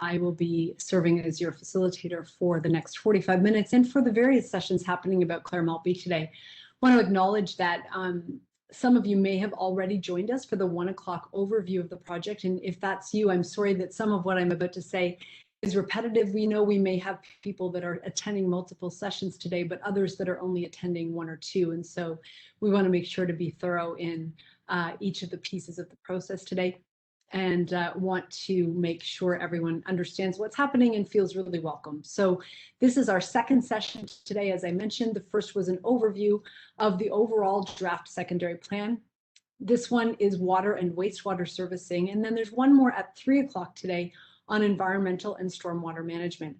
I will be serving as your facilitator for the next 45 minutes and for the various sessions happening about Clair-Maltby today. I want to acknowledge that some of you may have already joined us for the 1 o'clock overview of the project. And if that's you, I'm sorry that some of what I'm about to say is repetitive. We know we may have people that are attending multiple sessions today, but others that are only attending 1 or 2. And so we want to make sure to be thorough in each of the pieces of the process today, and want to make sure everyone understands what's happening and feels really welcome. So this is our second session today. As I mentioned, the first was an overview of the overall draft secondary plan. This one is water and wastewater servicing. And then there's one more at 3 o'clock today on environmental and stormwater management.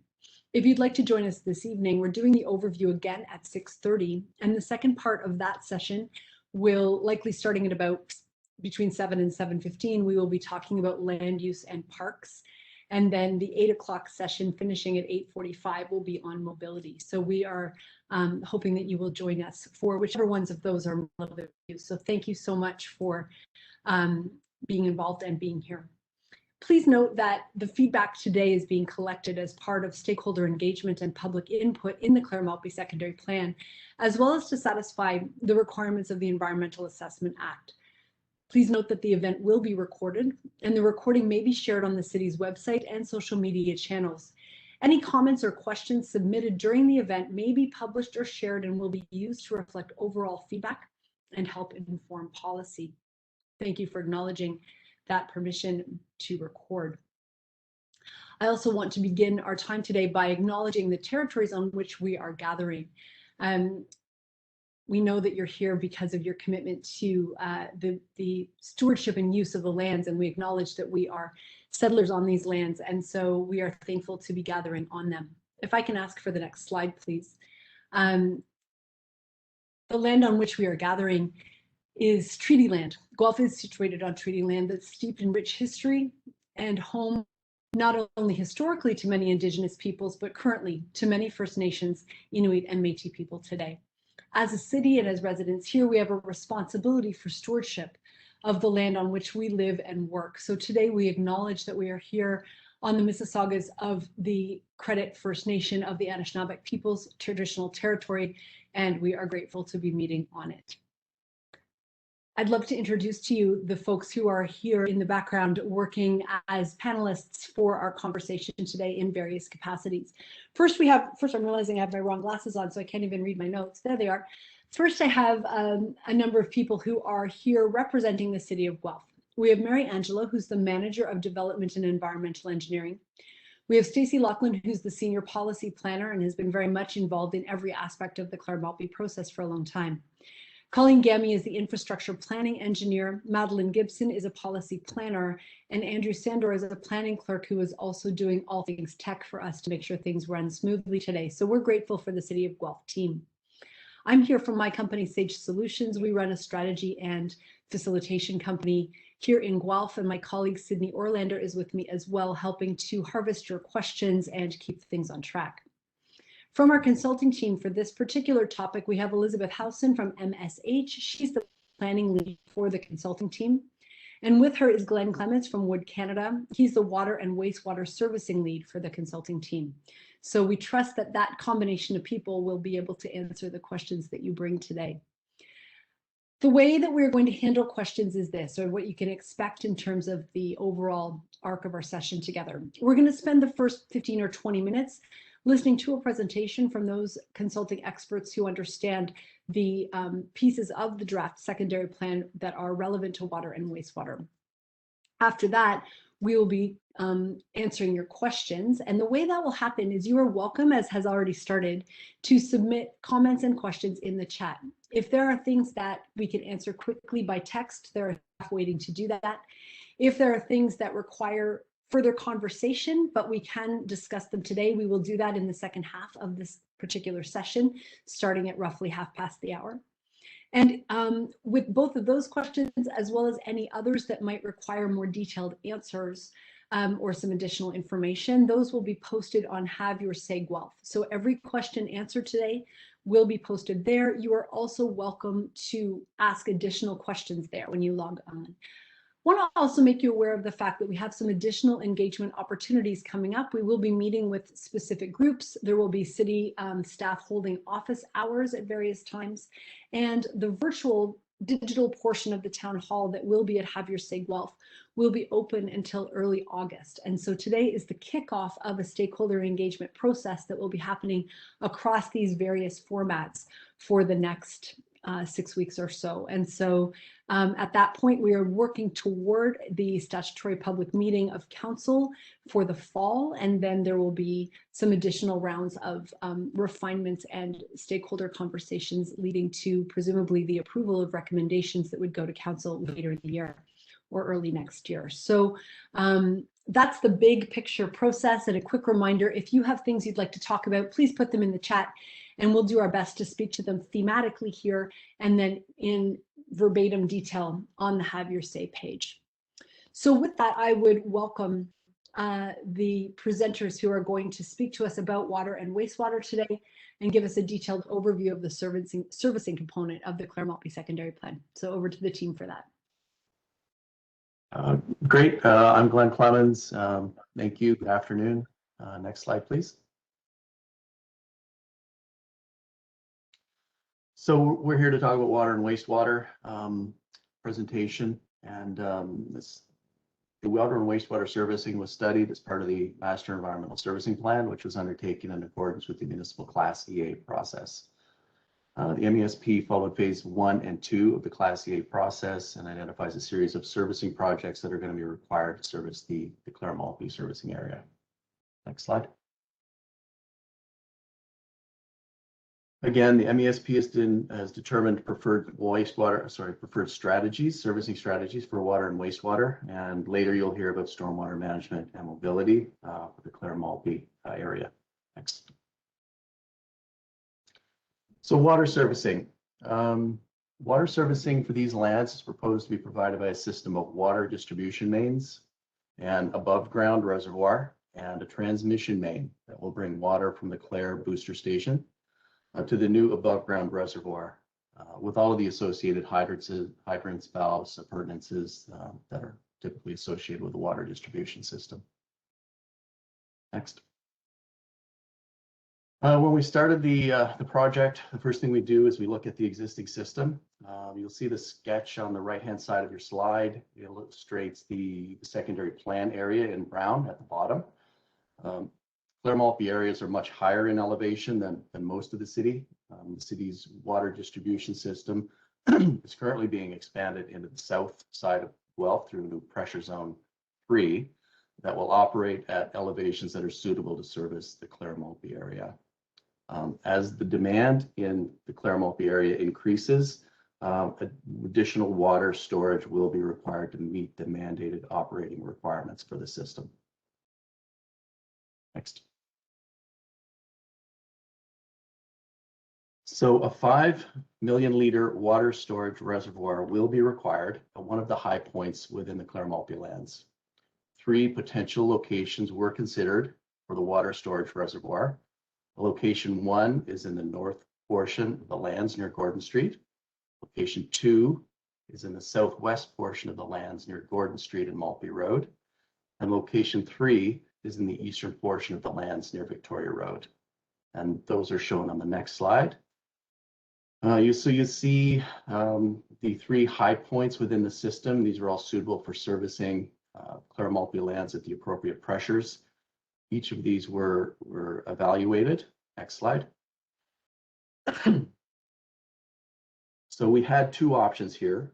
If you'd like to join us this evening, we're doing the overview again at 6:30. And the second part of that session will likely starting at about between 7 and 7:15, we will be talking about land use and parks. And then the 8 o'clock session finishing at 8:45 will be on mobility. So we are hoping that you will join us for whichever ones of those are relevant to you. So thank you so much for being involved and being here. Please note that the feedback today is being collected as part of stakeholder engagement and public input in the Clair-Maltby Secondary Plan, as well as to satisfy the requirements of the Environmental Assessment Act. Please note that the event will be recorded, and the recording may be shared on the city's website and social media channels. Any comments or questions submitted during the event may be published or shared and will be used to reflect overall feedback and help inform policy. Thank you for acknowledging that permission to record. I also want to begin our time today by acknowledging the territories on which we are gathering. We know that you're here because of your commitment to the stewardship and use of the lands, and we acknowledge that we are settlers on these lands, and so we are thankful to be gathering on them. If I can ask for the next slide, please. The land on which we are gathering is treaty land. Guelph is situated on treaty land that's steeped in rich history and home not only historically to many Indigenous peoples, but currently to many First Nations, Inuit, and Métis people today. As a city and as residents here, we have a responsibility for stewardship of the land on which we live and work. So today we acknowledge that we are here on the Mississaugas of the Credit First Nation of the Anishinaabe Peoples traditional territory, and we are grateful to be meeting on it. I'd love to introduce to you the folks who are here in the background working as panelists for our conversation today in various capacities. First, I'm realizing I have my wrong glasses on, so I can't even read my notes. There they are. First, I have a number of people who are here representing the city of Guelph. We have Mary Angela, who's the Manager of Development and Environmental Engineering. We have Stacey Loughlin, who's the Senior Policy Planner and has been very much involved in every aspect of the Clair-Maltby process for a long time. Colleen Gammy is the infrastructure planning engineer, Madeline Gibson is a policy planner, and Andrew Sandor is a planning clerk who is also doing all things tech for us to make sure things run smoothly today. So we're grateful for the City of Guelph team. I'm here from my company, Sage Solutions. We run a strategy and facilitation company here in Guelph, and my colleague Sydney Orlander is with me as well, helping to harvest your questions and keep things on track. From our consulting team for this particular topic, we have Elizabeth Howson from MSH. She's the planning lead for the consulting team. And with her is Glenn Clements from Wood Canada. He's the water and wastewater servicing lead for the consulting team. So we trust that that combination of people will be able to answer the questions that you bring today. The way that we're going to handle questions is this, or what you can expect in terms of the overall arc of our session together. We're going to spend the first 15 or 20 minutes listening to a presentation from those consulting experts who understand the pieces of the draft secondary plan that are relevant to water and wastewater. After that, we will be answering your questions. And the way that will happen is you are welcome, as has already started, to submit comments and questions in the chat. If there are things that we can answer quickly by text, there are staff waiting to do that. If there are things that require further conversation, but we can discuss them today, we will do that in the second half of this particular session, starting at roughly 1/2 the hour. And with both of those questions, as well as any others that might require more detailed answers or some additional information, those will be posted on Have Your Say Guelph. So every question answered today will be posted there. You are also welcome to ask additional questions there when you log on. Want to also make you aware of the fact that we have some additional engagement opportunities coming up. We will be meeting with specific groups. There will be city staff holding office hours at various times, and the virtual digital portion of the town hall that will be at Have Your Say Guelph will be open until early August. And so today is the kickoff of a stakeholder engagement process that will be happening across these various formats for the next 6 weeks or so. And so at that point, we are working toward the statutory public meeting of council for the fall, and then there will be some additional rounds of refinements and stakeholder conversations leading to presumably the approval of recommendations that would go to council later in the year or early next year. So that's the big picture process. And a quick reminder, if you have things you'd like to talk about, please put them in the chat and we'll do our best to speak to them thematically here and then in verbatim detail on the Have Your Say page. So with that, I would welcome the presenters who are going to speak to us about water and wastewater today and give us a detailed overview of the servicing component of the Clair-Maltby Secondary Plan. So over to the team for that. Great. I'm Glenn Clemens. Thank you. Good afternoon. Next slide, please. So we're here to talk about water and wastewater presentation, and the water and wastewater servicing was studied as part of the Master Environmental Servicing Plan, which was undertaken in accordance with the municipal Class EA process. The MESP followed phase 1 and 2 of the Class EA process and identifies a series of servicing projects that are going to be required to service the Clair-Maltby servicing area. Next slide. Again, the MESP has determined preferred strategies, servicing strategies for water and wastewater, and later you'll hear about stormwater management and mobility for the Clair-Maltby area. Next. So water servicing. Water servicing for these lands is proposed to be provided by a system of water distribution mains, an above ground reservoir, and a transmission main that will bring water from the Clair booster station to the new above ground reservoir with all of the associated hydrants, valves, appurtenances that are typically associated with the water distribution system. Next. When we started the project, the first thing we do is we look at the existing system. You'll see the sketch on the right-hand side of your slide. It illustrates the secondary plan area in brown at the bottom. Clair-Maltby areas are much higher in elevation than most of the city. The city's water distribution system is currently being expanded into the south side of Guelph through Pressure Zone 3 that will operate at elevations that are suitable to service the Clair-Maltby area. As the demand in the Clair-Maltby area increases, additional water storage will be required to meet the mandated operating requirements for the system. Next. So a 5 million liter water storage reservoir will be required at one of the high points within the Clair-Maltby lands. 3 potential locations were considered for the water storage reservoir. Location 1 is in the north portion of the lands near Gordon Street. Location 2 is in the southwest portion of the lands near Gordon Street and Maltby Road. And location 3 is in the eastern portion of the lands near Victoria Road. And those are shown on the next slide. You see the 3 high points within the system. These are all suitable for servicing Clair-Maltby lands at the appropriate pressures. Each of these were evaluated. Next slide. So we had 2 options here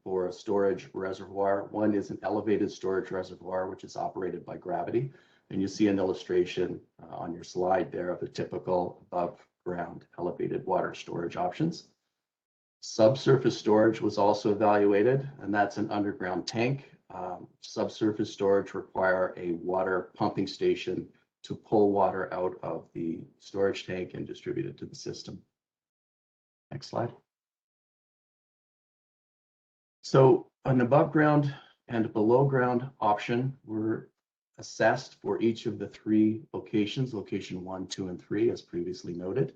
for a storage reservoir. One is an elevated storage reservoir, which is operated by gravity. And you see an illustration on your slide there of the typical above ground elevated water storage options. Subsurface storage was also evaluated, and that's an underground tank. Subsurface storage require a water pumping station to pull water out of the storage tank and distribute it to the system. Next slide. So an above ground and below ground option were assessed for each of the 3 locations, location 1, 2, and 3, as previously noted.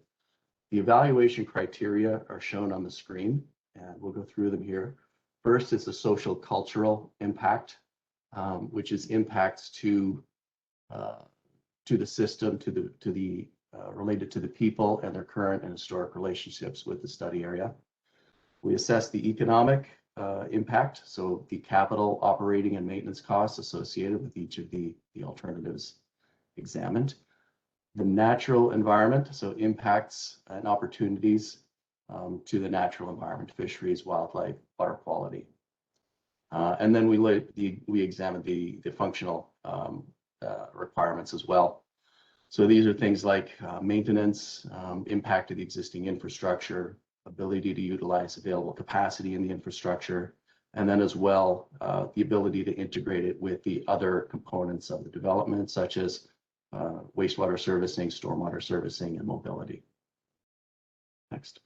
The evaluation criteria are shown on the screen, and we'll go through them here. First, it's a social cultural impact, which is impacts to the system, related to the people and their current and historic relationships with the study area. We assess the economic impact, so the capital, operating, and maintenance costs associated with each of the alternatives examined. The natural environment, so impacts and opportunities to the natural environment, fisheries, wildlife, water quality. And then we examine the functional requirements as well. So these are things like maintenance, impact to the existing infrastructure, ability to utilize available capacity in the infrastructure, and then as well, the ability to integrate it with the other components of the development, such as wastewater servicing, stormwater servicing, and mobility. Next.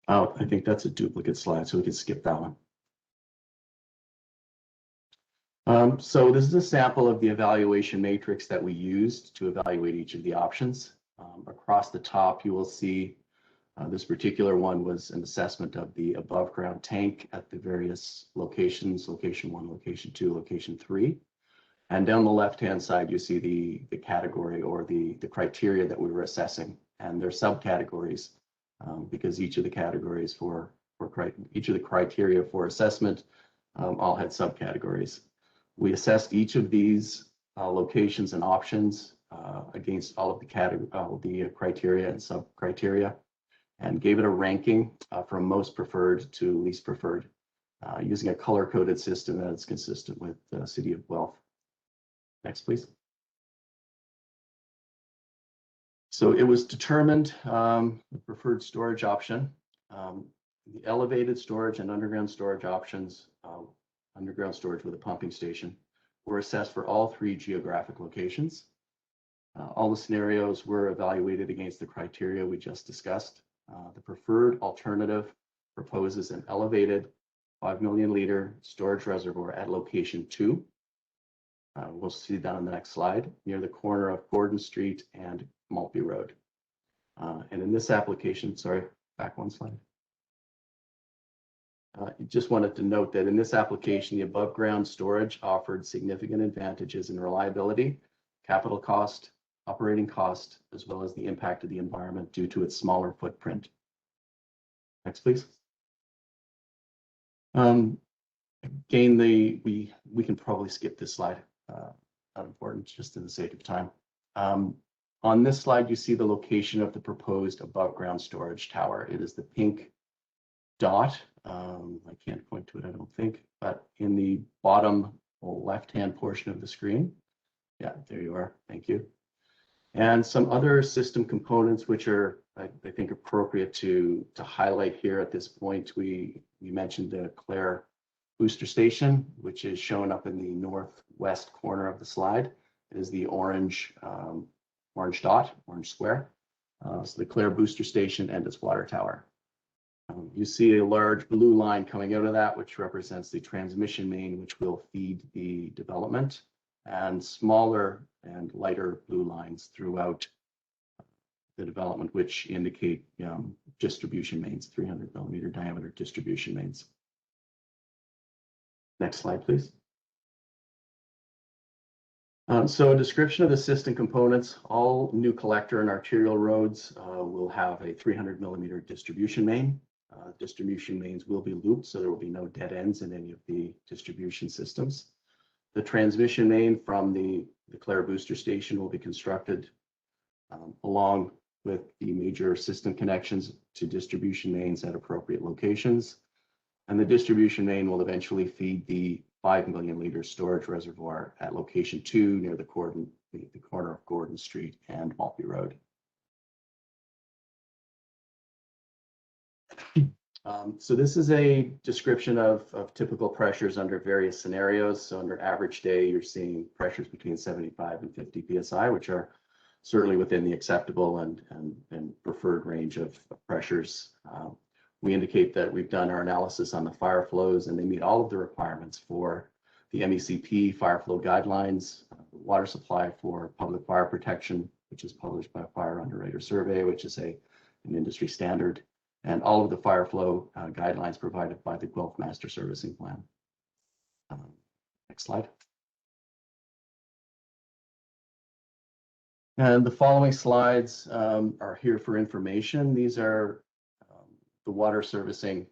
Oh, I think that's a duplicate slide, so we can skip that one. So this is a sample of the evaluation matrix that we used to evaluate each of the options. Across the top, you will see this particular one was an assessment of the above ground tank at the various locations, location 1, location 2, location 3. And down the left-hand side, you see the category or the criteria that we were assessing, and their subcategories, because each of the categories each of the criteria for assessment all had subcategories. We assessed each of these locations and options against all of the criteria and sub-criteria, and gave it a ranking from most preferred to least preferred, using a color-coded system that is consistent with the City of Guelph. Next, please. So it was determined the preferred storage option. The elevated storage and underground storage options, underground storage with a pumping station, were assessed for all 3 geographic locations. All the scenarios were evaluated against the criteria we just discussed. The preferred alternative proposes an elevated 5 million liter storage reservoir at location 2. We'll see that on the next slide, near the corner of Gordon Street and Maltby Road. And in this application, sorry, back one slide. Just wanted to note that in this application, the above ground storage offered significant advantages in reliability, capital cost, operating cost, as well as the impact of the environment due to its smaller footprint. Next, please. Again, we can probably skip this slide. Not important, just for the sake of time. On this slide, you see the location of the proposed above ground storage tower. It is the pink dot. I can't point to it, I don't think, but in the bottom left-hand portion of the screen. Yeah, there you are. Thank you. And some other system components which are, I think, appropriate to highlight here at this point. We mentioned the Clair booster station, which is shown up in the northwest corner of the slide. It is the orange dot, orange square. So the Clair booster station and its water tower. You see a large blue line coming out of that, which represents the transmission main, which will feed the development, and smaller and lighter blue lines throughout the development, which indicate distribution mains, 300 millimeter diameter distribution mains. Next slide, please. So a description of the system components. All new collector and arterial roads will have a 300 millimeter distribution main. Distribution mains will be looped, so there will be no dead ends in any of the distribution systems. The transmission main from the Clair booster station will be constructed along with the major system connections to distribution mains at appropriate locations. And the distribution main will eventually feed the 5 million liter storage reservoir at location 2 near the corner of Gordon Street and Maltby Road. So this is a description of typical pressures under various scenarios. So under average day, you're seeing pressures between 75 and 50 psi, which are certainly within the acceptable and preferred range of pressures. We indicate that we've done our analysis on the fire flows, and they meet all of the requirements for the MECP fire flow guidelines, water supply for public fire protection, which is published by Fire Underwriter Survey, which is an industry standard, and all of the fire flow guidelines provided by the Guelph Master Servicing Plan. Next slide. And the following slides are here for information. These are the water servicing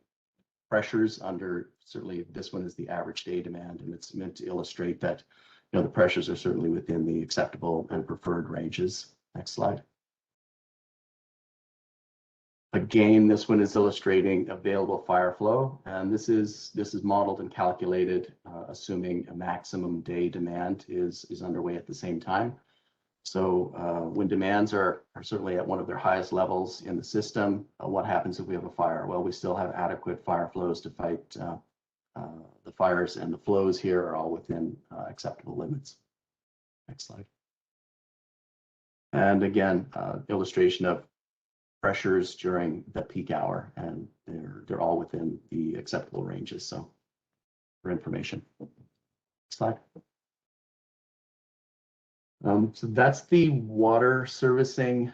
pressures under, certainly this one is the average day demand, and it's meant to illustrate that the pressures are certainly within the acceptable and preferred ranges. Next slide. Again, this one is illustrating available fire flow, and this is modeled and calculated assuming a maximum day demand is underway at the same time. So when demands are certainly at one of their highest levels in the system, what happens if we have a fire? Well, we still have adequate fire flows to fight the fires, and the flows here are all within acceptable limits. Next slide. And again, illustration of pressures during the peak hour, and they're all within the acceptable ranges. So for information. Next slide. So that's the water servicing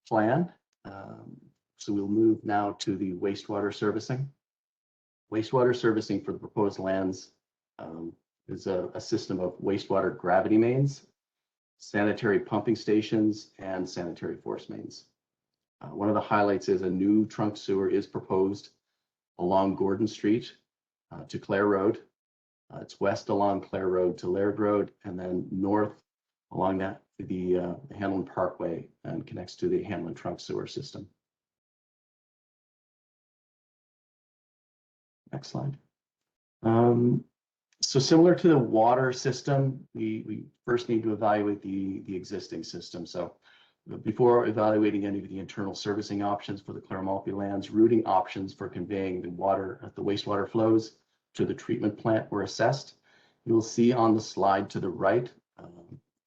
plan. So we'll move now to the wastewater servicing. Wastewater servicing for the proposed lands is a system of wastewater gravity mains, sanitary pumping stations, and sanitary force mains. One of the highlights is a new trunk sewer is proposed along Gordon Street to Clare Road. It's west along Clare Road to Laird Road, and then north along that the Hanlon Parkway, and connects to the Hanlon trunk sewer system. Next slide. So similar to the water system, we first need to evaluate the existing system. So before evaluating any of the internal servicing options for the Clair-Maltby lands, routing options for conveying the wastewater flows to the treatment plant were assessed. You'll see on the slide to the right,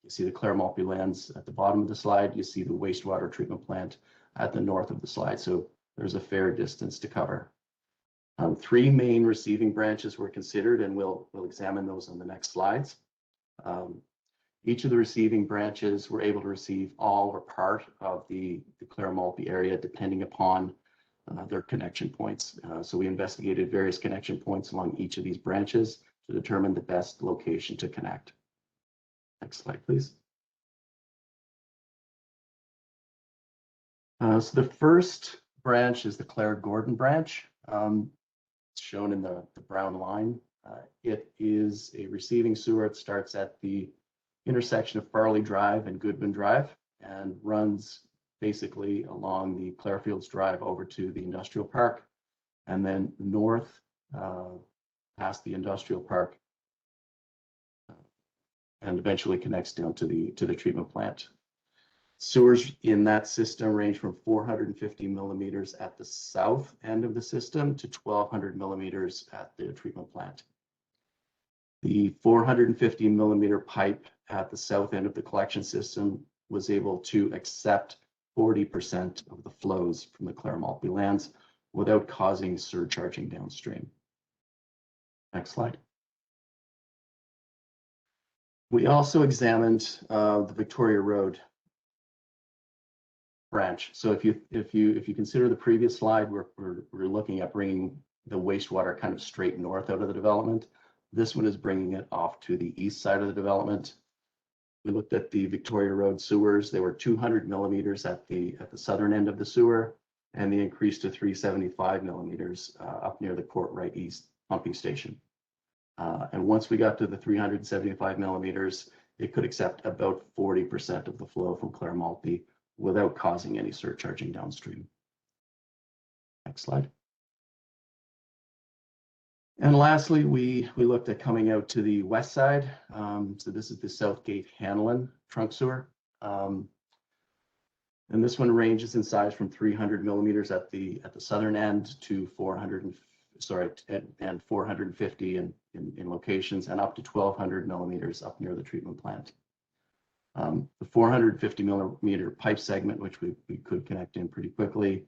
you see the Clair-Maltby lands at the bottom of the slide. You see the wastewater treatment plant at the north of the slide. So there's a fair distance to cover. 3 main receiving branches were considered, and we'll examine those on the next slides. Each of the receiving branches were able to receive all or part of the Clair-Maltby area, depending upon their connection points. So we investigated various connection points along each of these branches to determine the best location to connect. Next slide, please. So the first branch is the Clare-Gordon branch. It's shown in the brown line. It is a receiving sewer. It starts at the intersection of Farley Drive and Goodman Drive and runs basically along the Clarefields Drive over to the industrial park, and then north past the industrial park, and eventually connects down to the treatment plant. Sewers in that system range from 450 millimeters at the south end of the system to 1200 millimeters at the treatment plant. The 450 millimeter pipe at the south end of the collection system was able to accept 40% of the flows from the Clair-Maltby lands without causing surcharging downstream. Next slide. We also examined the Victoria Road branch. So if you consider the previous slide, we're looking at bringing the wastewater kind of straight north out of the development. This one is bringing it off to the east side of the development. We looked at the Victoria Road sewers. They were 200 millimeters at the southern end of the sewer, and they increased to 375 millimeters up near the Courtright East pumping station. And once we got to the 375 millimeters, it could accept about 40% of the flow from Clair-Maltby without causing any surcharging downstream. Next slide. And lastly, we looked at coming out to the west side. So this is the Southgate Hanlon trunk sewer. And this one ranges in size from 300 millimeters at the southern end to 450 in locations, and up to 1200 millimeters up near the treatment plant. The 450 millimeter pipe segment, which we could connect in pretty quickly,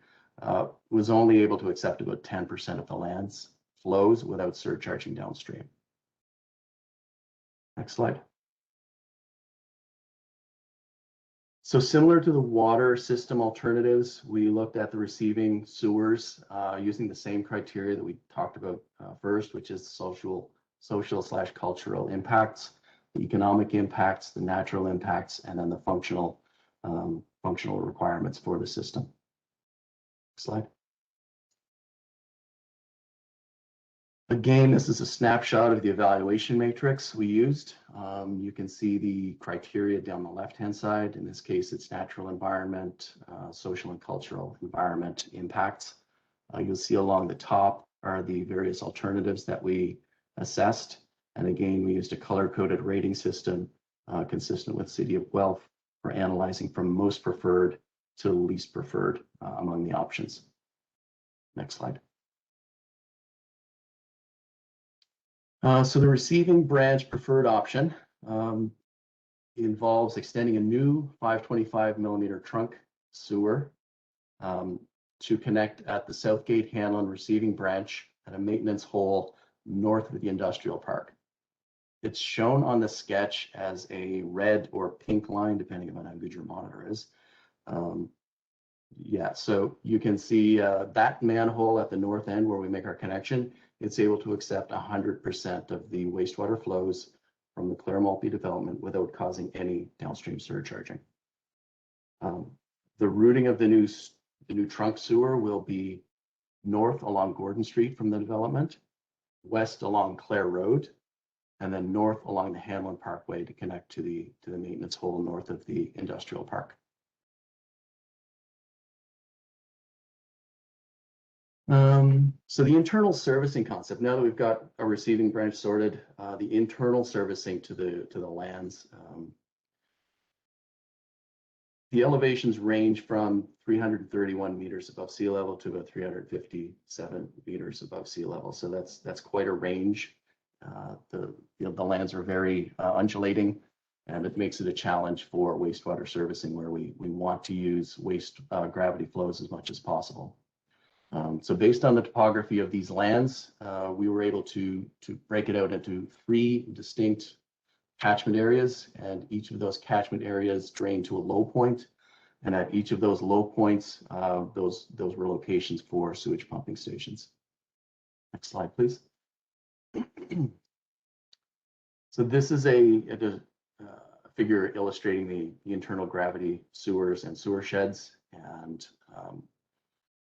was only able to accept about 10% of the land's flows without surcharging downstream. Next slide. So similar to the water system alternatives, we looked at the receiving sewers using the same criteria that we talked about first, which is social/cultural impacts, the economic impacts, the natural impacts, and then the functional requirements for the system. Slide. Again, this is a snapshot of the evaluation matrix we used. You can see the criteria down the left-hand side. In this case, it's natural environment, social and cultural environment impacts. You'll see along the top are the various alternatives that we assessed. And again, we used a color-coded rating system consistent with City of Guelph for analyzing from most preferred to least preferred among the options. Next slide. So the receiving branch preferred option involves extending a new 525 millimeter trunk sewer to connect at the Southgate Hanlon receiving branch at a maintenance hole north of the industrial park. It's shown on the sketch as a red or pink line, depending on how good your monitor is. Yeah, so you can see that manhole at the north end where we make our connection. It's able to accept 100% of the wastewater flows from the Clair-Maltby development without causing any downstream surcharging. The routing of the new trunk sewer will be north along Gordon Street from the development, west along Clare Road, and then north along the Hanlon Parkway to connect to the maintenance hole north of the industrial park. So the internal servicing concept, now that we've got a receiving branch sorted, the internal servicing to the lands, the elevations range from 331 meters above sea level to about 357 meters above sea level. So that's quite a range. The lands are very undulating, and it makes it a challenge for wastewater servicing where we want to use gravity flows as much as possible. So based on the topography of these lands, we were able to break it out into 3 distinct catchment areas, and each of those catchment areas drain to a low point. And at each of those low points, those were locations for sewage pumping stations. Next slide, please. So this is a figure illustrating the internal gravity sewers and sewer sheds. And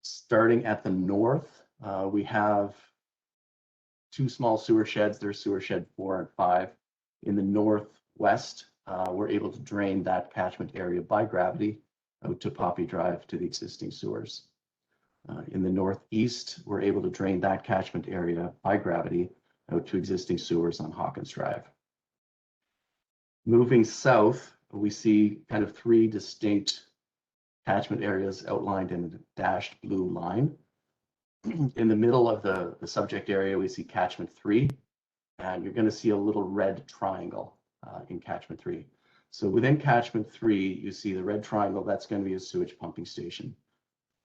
starting at the north, we have 2 small sewer sheds. There's sewer shed 4 and 5. In the northwest, we're able to drain that catchment area by gravity out to Poppy Drive to the existing sewers. In the northeast, we're able to drain that catchment area by gravity out to existing sewers on Hawkins Drive. Moving south, we see kind of 3 distinct catchment areas outlined in a dashed blue line. In the middle of the subject area, we see catchment 3, and you're going to see a little red triangle in catchment 3. So within catchment 3, you see the red triangle, that's going to be a sewage pumping station.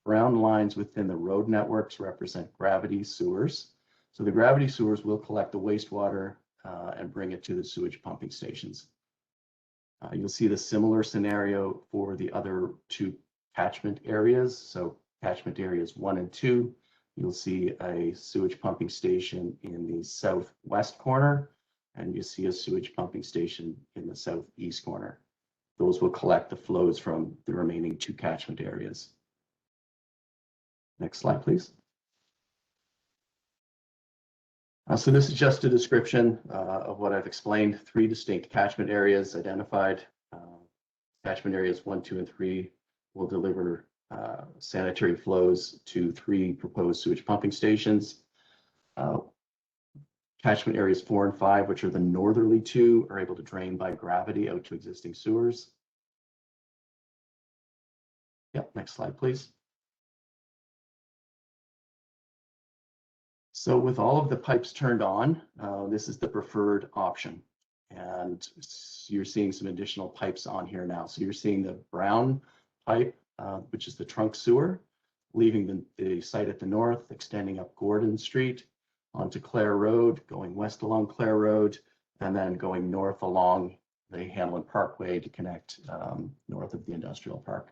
Brown lines within the road networks represent gravity sewers. So the gravity sewers will collect the wastewater and bring it to the sewage pumping stations. You'll see the similar scenario for the other 2 catchment areas. So catchment areas 1 and 2, you'll see a sewage pumping station in the southwest corner, and you see a sewage pumping station in the southeast corner. Those will collect the flows from the remaining 2 catchment areas. Next slide, please. So this is just a description of what I've explained. 3 distinct catchment areas identified. Catchment areas 1, 2, and 3 will deliver sanitary flows to 3 proposed sewage pumping stations. Catchment areas 4 and 5, which are the northerly 2, are able to drain by gravity out to existing sewers. Yep, next slide, please. So with all of the pipes turned on, this is the preferred option. And you're seeing some additional pipes on here now. So you're seeing the brown pipe, which is the trunk sewer, leaving the site at the north, extending up Gordon Street onto Clare Road, going west along Clare Road, and then going north along the Hanlon Parkway to connect north of the industrial park.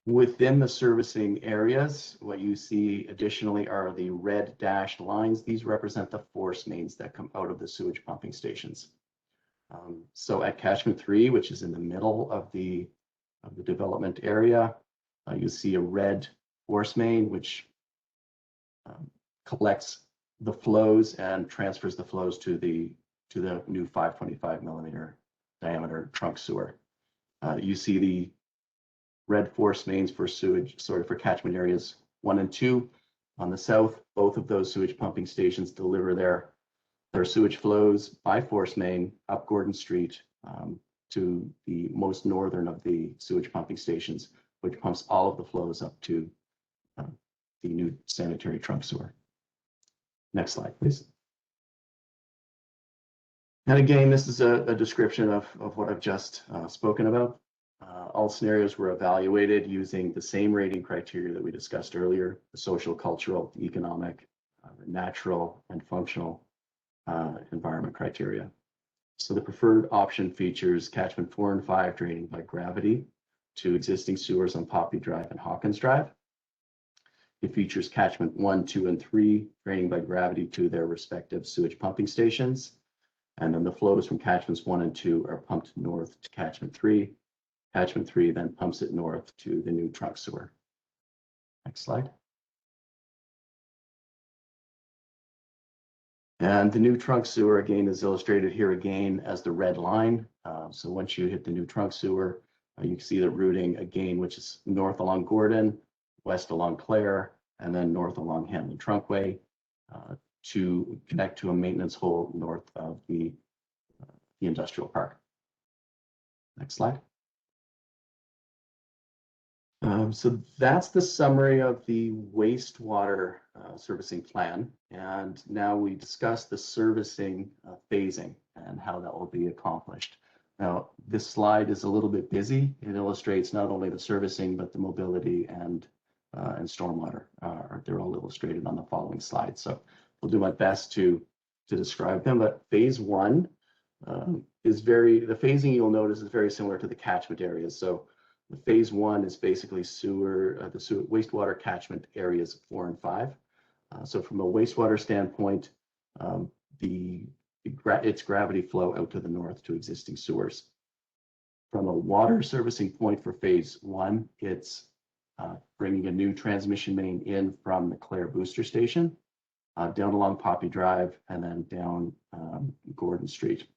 Within the servicing areas, what you see additionally are the red dashed lines. These represent the force mains that come out of the sewage pumping stations. So at Catchment 3, which is in the middle of the development area, you see a red force main, which collects the flows and transfers the flows to the new 525 millimeter diameter trunk sewer. You see the red force mains for for catchment areas 1 and 2 on the south. Both of those sewage pumping stations deliver their sewage flows by force main up Gordon Street to the most northern of the sewage pumping stations, which pumps all of the flows up to the new sanitary trunk sewer. Next slide, please. And again, this is a description of what I've just spoken about. All scenarios were evaluated using the same rating criteria that we discussed earlier: the social, cultural, the economic, the natural, and functional environment criteria. So the preferred option features catchment 4 and 5 draining by gravity to existing sewers on Poppy Drive and Hawkins Drive. It features catchment 1, 2, and 3 draining by gravity to their respective sewage pumping stations. And then the flows from catchments 1 and 2 are pumped north to catchment 3. Catchment 3 then pumps it north to the new trunk sewer. Next slide. And the new trunk sewer again is illustrated here again as the red line. So once you hit the new trunk sewer, you can see the routing again, which is north along Gordon, west along Clair, and then north along Hanlon Trunkway to connect to a maintenance hole north of the industrial park. Next slide. So that's the summary of the wastewater servicing plan. And now we discuss the servicing phasing and how that will be accomplished. Now, this slide is a little bit busy. It illustrates not only the servicing, but the mobility and stormwater. They're all illustrated on the following slide. So I'll do my best to describe them. But phase 1 is the phasing you'll notice is very similar to the catchment areas. So the phase 1 is basically the wastewater catchment areas 4 and 5. So from a wastewater standpoint, it's gravity flow out to the north to existing sewers. From a water servicing point for phase 1, it's bringing a new transmission main in from the Clair booster station, down along Poppy Drive, and then down Gordon Street.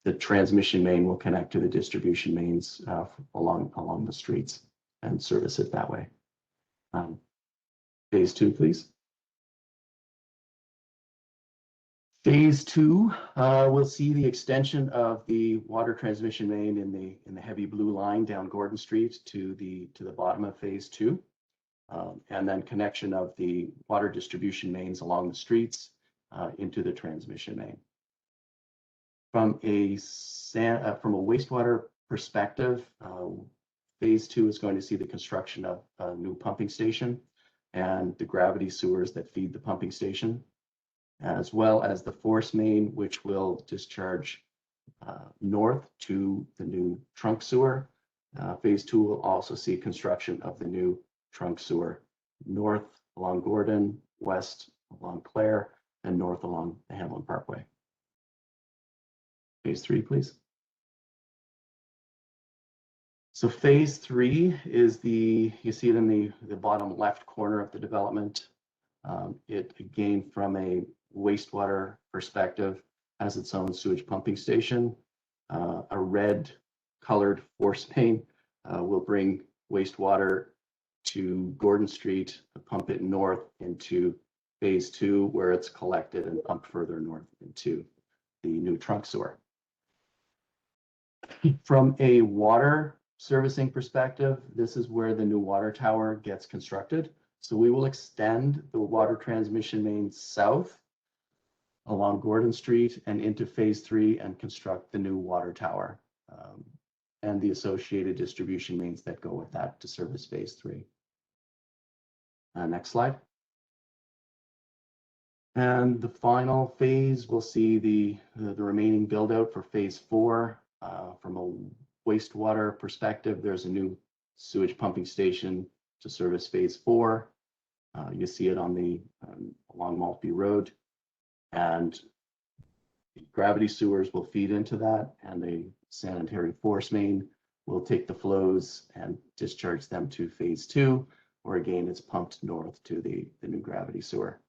The transmission main will connect to the distribution mains along the streets and service it that way. Phase 2, please. Phase 2 will see the extension of the water transmission main in the heavy blue line down Gordon Street to the bottom of phase 2, and then connection of the water distribution mains along the streets into the transmission main. From a wastewater perspective, phase 2 is going to see the construction of a new pumping station and the gravity sewers that feed the pumping station, as well as the force main, which will discharge north to the new trunk sewer. Phase 2 will also see construction of the new trunk sewer north along Gordon, west along Clair, and north along the Hanlon Parkway. Phase 3, please. So phase 3 is you see it in the bottom left corner of the development. It again, from a wastewater perspective, has its own sewage pumping station. A red colored force main will bring wastewater to Gordon Street, pump it north into phase 2, where it's collected and pumped further north into the new trunk sewer. From a water servicing perspective, this is where the new water tower gets constructed. So we will extend the water transmission main south along Gordon Street and into phase 3 and construct the new water tower and the associated distribution mains that go with that to service phase 3. Next slide. And the final phase, we'll see the remaining build out for phase 4. From a wastewater perspective, there's a new sewage pumping station to service phase 4. You see it on the along Maltby Road, and gravity sewers will feed into that, and a sanitary force main will take the flows and discharge them to phase 2, where again it's pumped north to the new gravity sewer.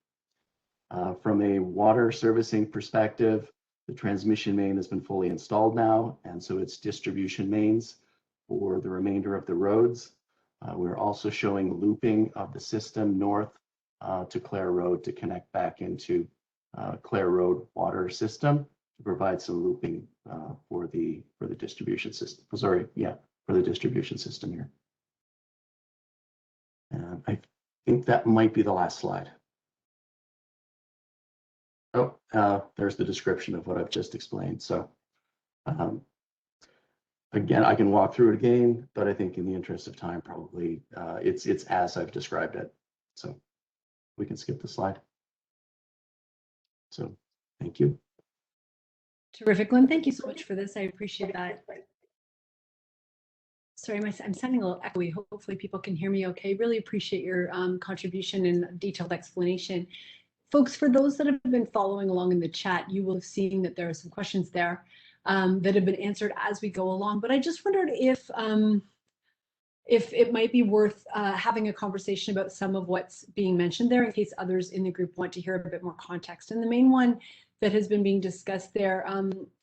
From a water servicing perspective, the transmission main has been fully installed now, and so it's distribution mains for the remainder of the roads. We're also showing looping of the system north to Clair Road to connect back into Clair Road water system to provide some looping for the distribution system. Sorry, yeah, for the distribution system here. And I think that might be the last slide. Oh, there's the description of what I've just explained. So again, I can walk through it again, but I think in the interest of time, probably it's as I've described it. So we can skip the slide. So thank you. Terrific, Lynn. Thank you so much for this. I appreciate that. Sorry, I'm sounding a little echoey. Hopefully people can hear me okay. Really appreciate your contribution and detailed explanation. Folks, for those that have been following along in the chat, you will have seen that there are some questions there that have been answered as we go along. But I just wondered if it might be worth having a conversation about some of what's being mentioned there in case others in the group want to hear a bit more context. And the main one that has been being discussed there,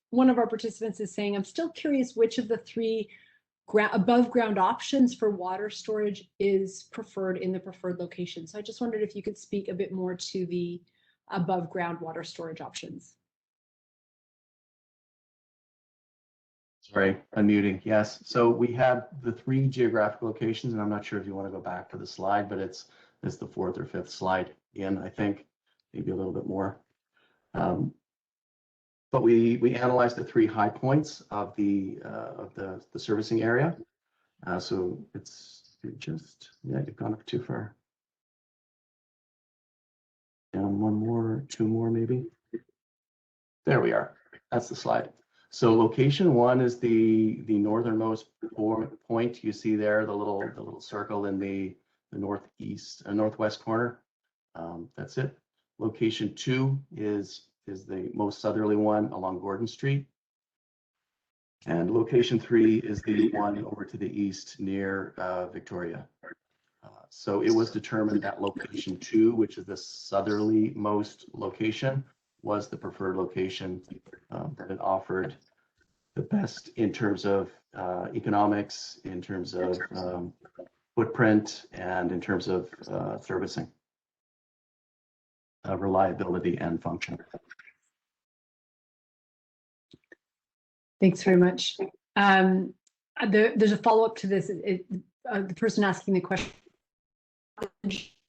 one of our participants is saying, I'm still curious which of the 3 above ground options for water storage is preferred in the preferred location. So I just wondered if you could speak a bit more to the above ground water storage options. Sorry, unmuting. Yes. So we have the 3 geographic locations, and I'm not sure if you want to go back to the slide, but it's the 4th or 5th slide in, I think, maybe a little bit more. But we analyzed the 3 high points of the servicing area. So it's just, yeah, you've gone up too far. Down 1 more, 2 more maybe. There we are. That's the slide. So location 1 is the northernmost point. You see there the little circle in the northwest corner. That's it. Location 2 is the most southerly one along Gordon Street. And location 3 is the one over to the east near Victoria. So it was determined that location 2, which is the southerly most location, was the preferred location that it offered the best in terms of economics, in terms of footprint, and in terms of servicing, reliability, and function. Thanks very much. There's a follow-up to this. The person asking the question,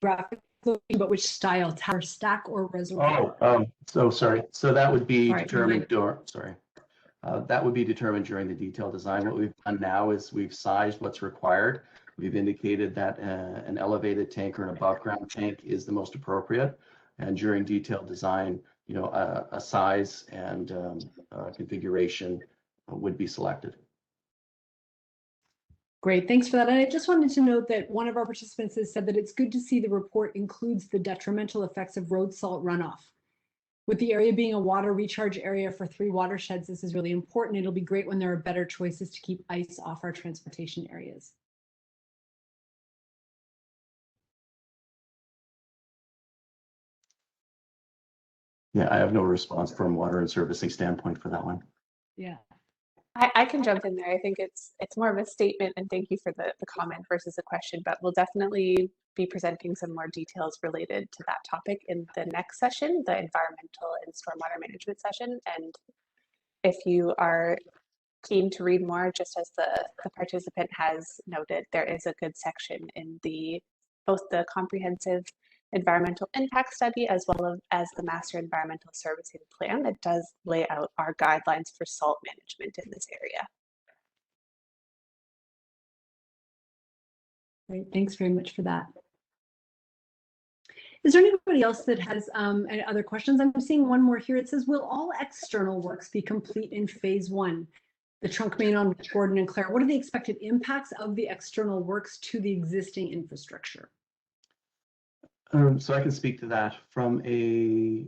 but which style, tower stack or reservoir? Oh, so sorry. So that would be determined. That would be determined during the detailed design. What we've done now is we've sized what's required. We've indicated that an elevated tank or an above ground tank is the most appropriate. And during detailed design, you know, a size and configuration would be selected. Great, thanks for that. And I just wanted to note that one of our participants has said that it's good to see the report includes the detrimental effects of road salt runoff. With the area being a water recharge area for 3 watersheds, this is really important. It'll be great when there are better choices to keep ice off our transportation areas. Yeah, I have no response from water and servicing standpoint for that one. Yeah. I can jump in there. I think it's more of a statement, and thank you for the comment versus a question, but we'll definitely be presenting some more details related to that topic in the next session, the environmental and stormwater management session. And if you are keen to read more, just as the participant has noted, there is a good section in both the comprehensive environmental impact study as well as the master environmental servicing plan that does lay out our guidelines for salt management in this area. Great, thanks very much for that. Is there anybody else that has any other questions? I'm seeing one more here. It says, will all external works be complete in phase 1? The trunk main on Gordon and Clair. What are the expected impacts of the external works to the existing infrastructure? So I can speak to that from a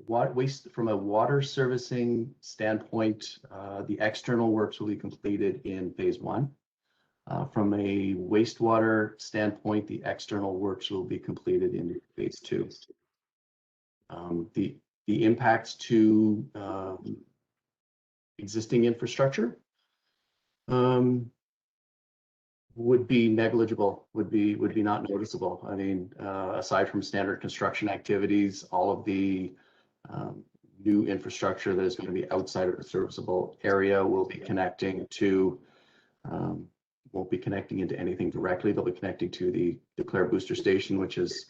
water servicing standpoint. The external works will be completed in phase 1. From a wastewater standpoint, the external works will be completed in phase 2. The impacts to existing infrastructure would be negligible, would be not noticeable. I mean, aside from standard construction activities, all of the new infrastructure that is going to be outside of the serviceable area will be connecting to, won't be connecting into anything directly. They'll be connecting to the Clair booster station, which is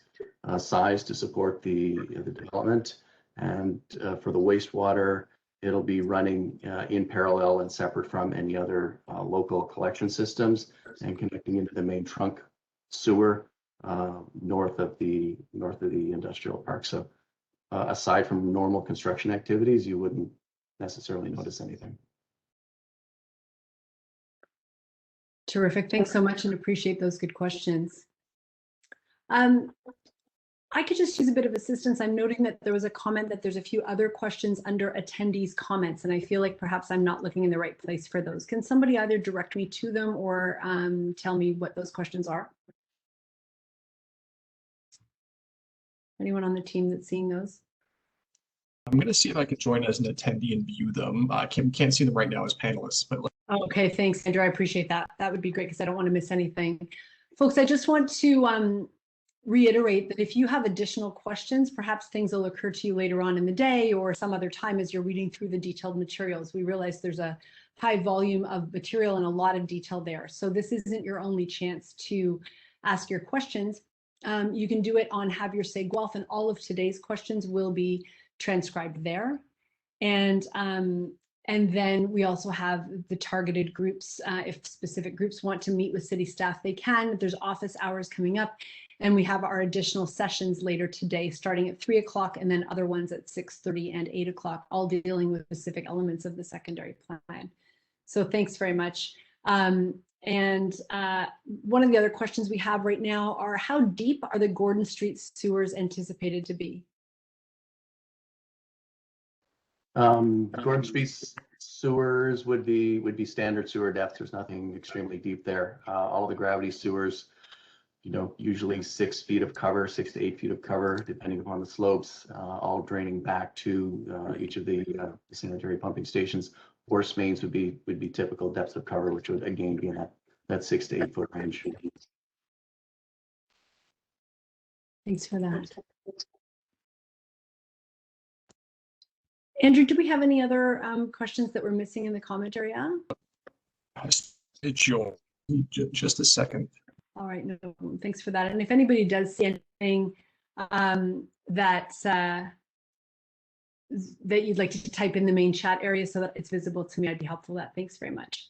sized to support the development. And for the wastewater, it'll be running in parallel and separate from any other local collection systems and connecting into the main trunk sewer north of the industrial park. So aside from normal construction activities, you wouldn't necessarily notice anything. Terrific. Thanks so much and appreciate those good questions. I could just use a bit of assistance. I'm noting that there was a comment that there's a few other questions under attendees' comments, and I feel like perhaps I'm not looking in the right place for those. Can somebody either direct me to them or tell me what those questions are? Anyone on the team that's seeing those? I'm going to see if I can join as an attendee and view them. I can't see them right now as panelists, but Okay, thanks, Andrew. I appreciate that. That would be great because I don't want to miss anything. Folks, I just want to reiterate that if you have additional questions, perhaps things will occur to you later on in the day or some other time as you're reading through the detailed materials. We realize there's a high volume of material and a lot of detail there. So this isn't your only chance to ask your questions. You can do it on Have Your Say Guelph, and all of today's questions will be transcribed there. And then we also have the targeted groups. If specific groups want to meet with city staff, they can. There's office hours coming up. And we have our additional sessions later today, starting at 3 o'clock and then other ones at 6:30 and 8 o'clock, all dealing with specific elements of the secondary plan. So thanks very much. One of the other questions we have right now are, how deep are the Gordon Street sewers anticipated to be? Gordon Street sewers would be standard sewer depth. There's nothing extremely deep there. All of the gravity sewers, usually 6 feet of cover, 6 to 8 feet of cover, depending upon the slopes, all draining back to each of the sanitary pumping stations. Force mains would be typical depths of cover, which would again be in that 6 to 8 foot range. Thanks for that. Andrew, do we have any other questions that we're missing in the comment area? it's just a second. All right, no problem. Thanks for that. And if anybody does see anything that you'd like to type in the main chat area so that it's visible to me, I'd be helpful with that. Thanks very much.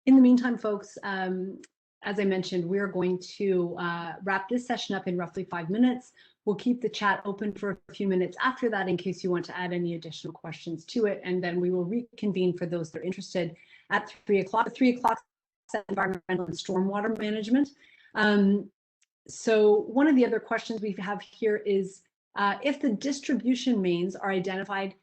In the meantime, folks, as I mentioned, we're going to wrap this session up in roughly 5 minutes. We'll keep the chat open for a few minutes after that in case you want to add any additional questions to it. And then we will reconvene for those that are interested at 3 o'clock. 3 o'clock is environmental and stormwater management. So one of the other questions we have here is if the distribution mains are identified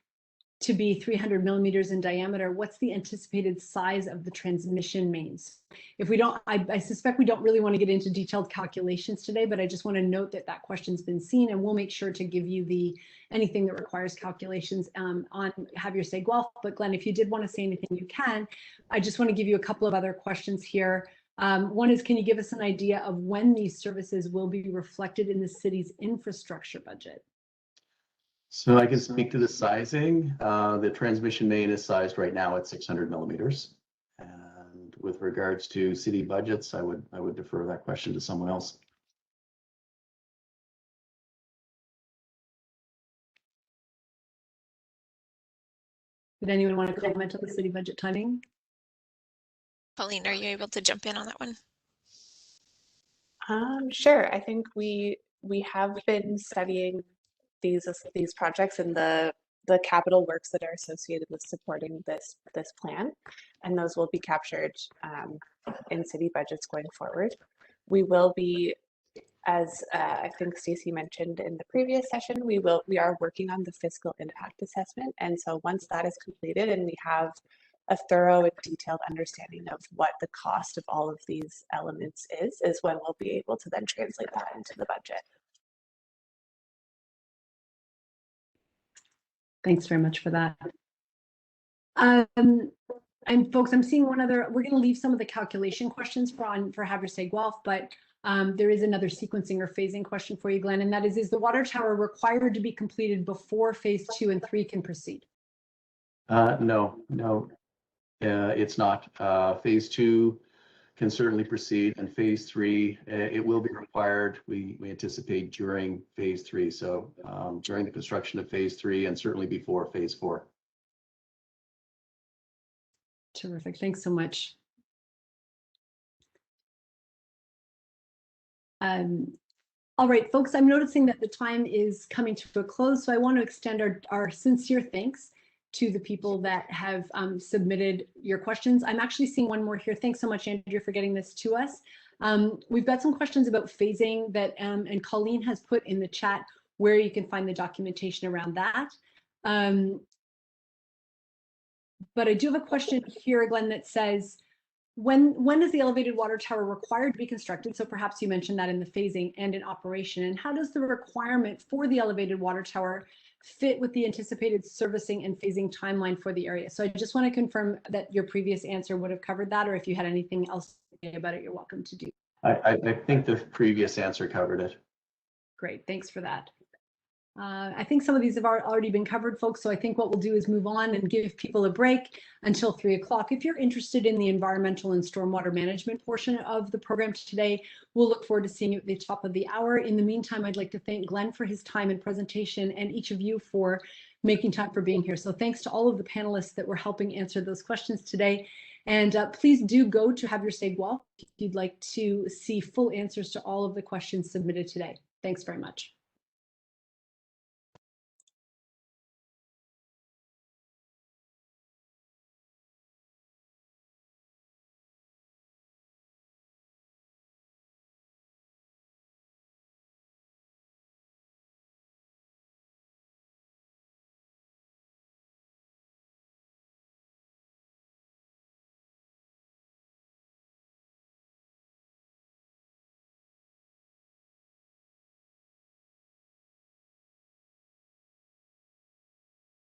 to be 300 millimeters in diameter, what's the anticipated size of the transmission mains? If we don't, I suspect we don't really want to get into detailed calculations today, but I just want to note that that question's been seen, and we'll make sure to give you anything that requires calculations on Have Your Say Guelph. But Glenn, if you did want to say anything, you can. I just want to give you a couple of other questions here. One is, can you give us an idea of when these services will be reflected in the city's infrastructure budget? So I can speak to the sizing. The transmission main is sized right now at 600 millimeters. And with regards to city budgets, I would defer that question to someone else. Did anyone want to comment on the city budget timing? Pauline, are you able to jump in on that one? Sure. I think we have been studying these projects and the capital works that are associated with supporting this plan, and those will be captured in city budgets going forward. We will be, as I think Stacey mentioned in the previous session, we are working on the fiscal impact assessment, and so once that is completed and we have a thorough and detailed understanding of what the cost of all of these elements is when we'll be able to then translate that into the budget. Thanks very much for that. And folks, I'm seeing one other, we're going to leave some of the calculation questions for Haberstad Guelph, but there is another sequencing or phasing question for you, Glenn, and that is the water tower required to be completed before phase 2 and 3 can proceed? No, it's not. Phase 2 can certainly proceed, and phase 3, it will be required. We anticipate during phase 3, so during the construction of phase 3 and certainly before phase 4. Terrific, thanks so much. All right, folks, I'm noticing that the time is coming to a close, so I want to extend our sincere thanks to the people that have submitted your questions. I'm actually seeing one more here. Thanks so much, Andrew, for getting this to us. We've got some questions about phasing that, and Colleen has put in the chat where you can find the documentation around that. But I do have a question here, Glenn, that says, when is the elevated water tower required to be constructed? So perhaps you mentioned that in the phasing and in operation. And how does the requirement for the elevated water tower fit with the anticipated servicing and phasing timeline for the area? So I just want to confirm that your previous answer would have covered that, or if you had anything else to say about it, you're welcome to do. I think the previous answer covered it. Great, thanks for that. I think some of these have already been covered, folks, so I think what we'll do is move on and give people a break until 3 o'clock. If you're interested in the environmental and stormwater management portion of the program today, we'll look forward to seeing you at the top of the hour. In the meantime, I'd like to thank Glenn for his time and presentation, and each of you for making time for being here. So thanks to all of the panelists that were helping answer those questions today. And please do go to Haberstad Guelph if you'd like to see full answers to all of the questions submitted today. Thanks very much.